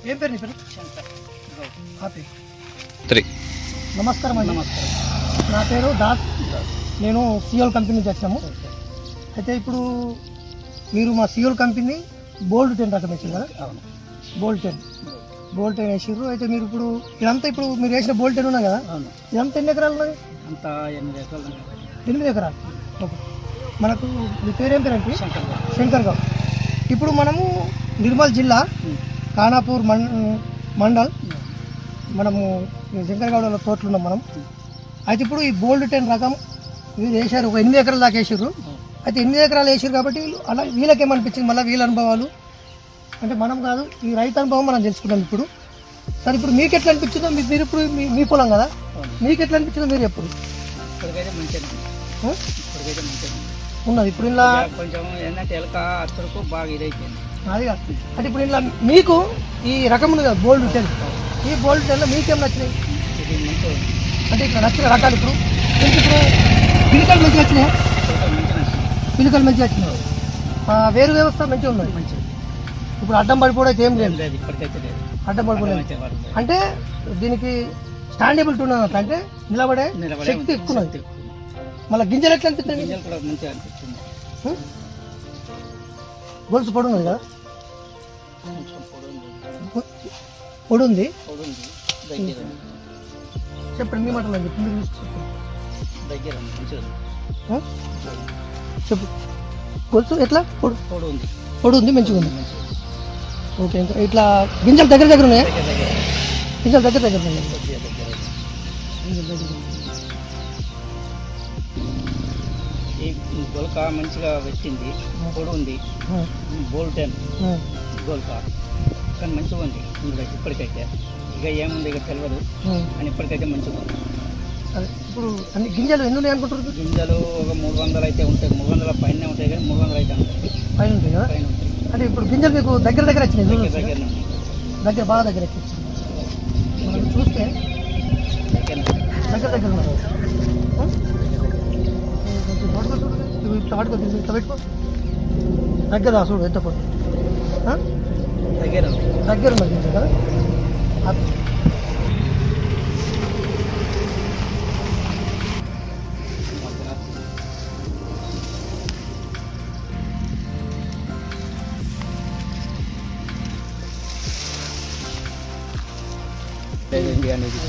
ఏం పేరు నీ పేరు? హ్యాపీ. నమస్కారం అండి. నమస్కారం. నా పేరు దాస్. నేను సియోల్ కంపెనీ నుంచి వచ్చాము. అయితే ఇప్పుడు మీరు మా సియోల్ కంపెనీ బోల్డ్ 10 రకం వేసారు కదా? అవును. బోల్డ్ 10 వేసారు. అయితే మీరు ఇదంతా ఇప్పుడు మీరు వేసిన బోల్డ్ 10 ఉన్నాయి కదా? అవును. ఇదంతా ఎన్ని ఎకరాలు ఉన్నది? అంతా 8 ఎకరాలు. 8 ఎకరాలు. ఓకే. మనకు మీ పేరు ఏం పేరంటే? శంకర్ గౌడ్. ఇప్పుడు మనము నిర్మల్ జిల్లా ఖానాపూర్ మండల్ మనము శంకర్ గౌడ్ తోటలు ఉన్నాం మనం. అయితే ఇప్పుడు ఈ బోల్డ్ 10 రకం వీళ్ళు వేసారు, ఒక 8 ఎకరాలు దాకా వేసారు. అయితే 8 ఎకరాలు వేసారు కాబట్టి అలా వీళ్ళకేమనిపించింది, మళ్ళీ వీళ్ళ అనుభవాలు అంటే మనం కాదు, ఈ రైతు అనుభవం మనం తెలుసుకున్నాం ఇప్పుడు. సరే, ఇప్పుడు మీకు ఎట్లా అనిపించిందో, మీరు ఇప్పుడు మీ పొలం కదా, మీకు ఎట్లా అనిపించిందో మీరు ఎప్పుడు ఇప్పటికైతే మంచిగా ఉన్నది. ఇప్పుడు ఇలా కొంచెం ఏంటంటే ఎలక అత్తరకు బాగా ఇదైపోయింది. అది కాదు అంటే ఇప్పుడు ఇలా మీకు ఈ రకం ఉంది కదా బోల్డ్ 10, ఈ బోల్డ్ 10లో మీకేం నచ్చినాయి? ఇది మంచిగా అంటే ఇక్కడ నచ్చిన రకాలు ఇప్పుడు పిలికలు మంచిగా వచ్చినాయి. పిలికలు మంచిగా వచ్చినాయి. వేరు వ్యవస్థ మంచిగా ఉన్నది. మంచిగా ఇప్పుడు అడ్డం పడిపోవడం అయితే ఏం లేదు. ఇప్పటికైతే లేదు. అడ్డం పడిపోలేదు అంటే దీనికి స్టాండబిలిటీ ఉన్నది, అంటే నిలబడే శక్తి ఎక్కువ ఉన్నది. మళ్ళీ గింజలు ఎట్లా అనిపిస్తుంది? గింజలు కూడా మంచిగా అనిపిస్తుంది. గొలుసు పొడి ఉన్నది కదా? పొడి ఉంది. చెప్పండి మీ మాటలు చెప్పి మీరు దగ్గర మంచిగా చెప్పు. గొలుసు ఎట్లా పొడి ఉంది, మంచిగా ఉంది. ఓకే. ఇంకా ఇట్లా గింజలు దగ్గర ఉన్నాయా? గింజలు దగ్గర ఉన్నాయి. ఈ గొలక మంచిగా పెట్టింది, పొడి ఉంది. బోల్డ్ 10 గొలక కానీ మంచిగా ఉంది ఇప్పటికైతే. ఇక ఏముంది ఇక తెలియదు కానీ ఇప్పటికైతే మంచిగా ఉంది. ఇప్పుడు అన్ని గింజలు ఎన్ని ఉన్నాయి అనుకుంటారు? గింజలు ఒక 300 అయితే ఉంటాయి. 300 పైన ఉంటాయి కానీ 300 అయితే ఉంటాయి. పైన ఉంటాయి కదా? పైన ఉంటాయి. అంటే ఇప్పుడు గింజలు మీకు దగ్గర వచ్చినాయి? దగ్గర బాగా దగ్గర వచ్చింది. మనం చూస్తే దగ్గర ఉన్నారు. ఇట్లా పెట్టుకో దగ్గర చూడు ఎంత పోతుంది. దగ్గర ఉన్నది గింజ కదా? అనేది